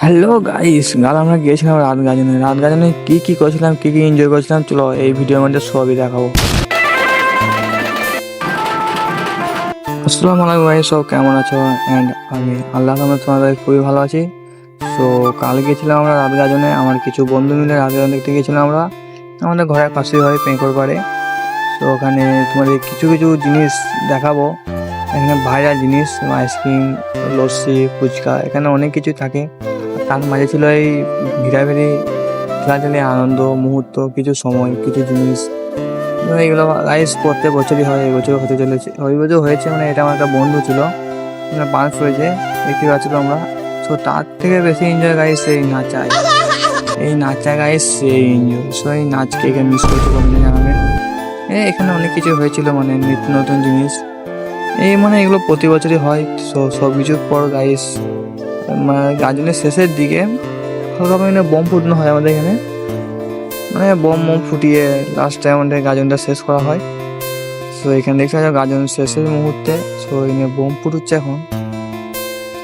Hello guys, আমরা গিয়েছিলাম রাত গাজনে কি কি করেছিলাম, কি কি এনজয় করেছিলাম, চলো এই ভিডিওর মধ্যে সবই দেখাবো। আসসালামু আলাইকুম ভাই, সব কেমন আছো? অ্যান্ড আমি আল্লাহ রহমতে তোমাদের খুবই ভালো আছি। সো কাল গিয়েছিলাম আমরা রাত গাজনে, আমার কিছু বন্ধু মিলে রাত গাজন দেখতে গিয়েছিলাম আমরা। আমাদের ঘরের পাশেই হয়, পেঁকর পাড়ে। তো ওখানে তোমাদের কিছু কিছু জিনিস দেখাবো। এখানে ভাইরাল জিনিস, আইসক্রিম, লস্যি, ফুচকা, এখানে অনেক কিছু থাকে। তার মাঝে ছিল এই ভিড়াভিড়ি, খেলাধুলি, আনন্দ মুহূর্ত, কিছু সময়, কিছু জিনিস। এইগুলো গাইস প্রত্যেক বছরই হয়, এই বছর হতে চলেছে, ওই বছর হয়েছে। মানে এটা আমার একটা বন্ধু ছিল, মানে পাস হয়েছে, দেখতে পাচ্ছি তোমরা। তো তার থেকে বেশি এনজয় গাইস এই নাচা গাইস, সেই এনজয়। সো এই নাচকে এখানে মিস করতে কমতে জানাবেন। এখানে অনেক কিছু হয়েছিল, মানে নিত্য নতুন জিনিস। মানে এগুলো প্রতি বছরই হয়। সব কিছুর পর গাইস, মানে গাজনের শেষের দিকে হালকা মানে বোম ফুটানো হয় আমাদের এখানে। মানে বোম ফুটিয়ে লাস্টে আমাদের গাজনটা শেষ করা হয়। সো এখানে দেখতে পাচ্ছ গাজন শেষের মুহূর্তে, সো এখানে বোম ফুটুচ্ছে এখন।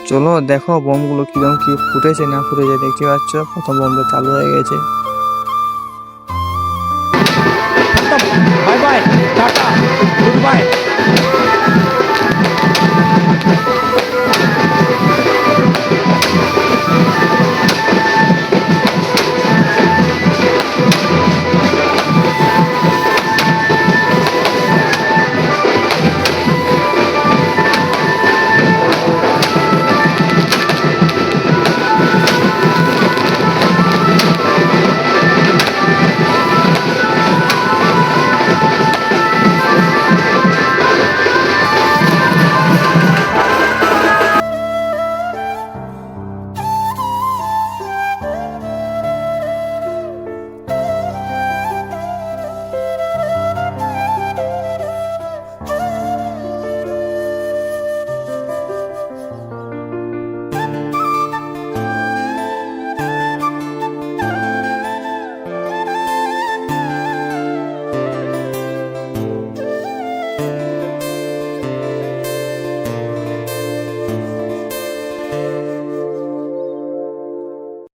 চলো দেখো বোমগুলো কিরকম কি ফুটেছে না ফুটেছে, দেখতে পাচ্ছ প্রথম বোমটা চালু হয়ে গেছে। Bye bye, tata, good bye.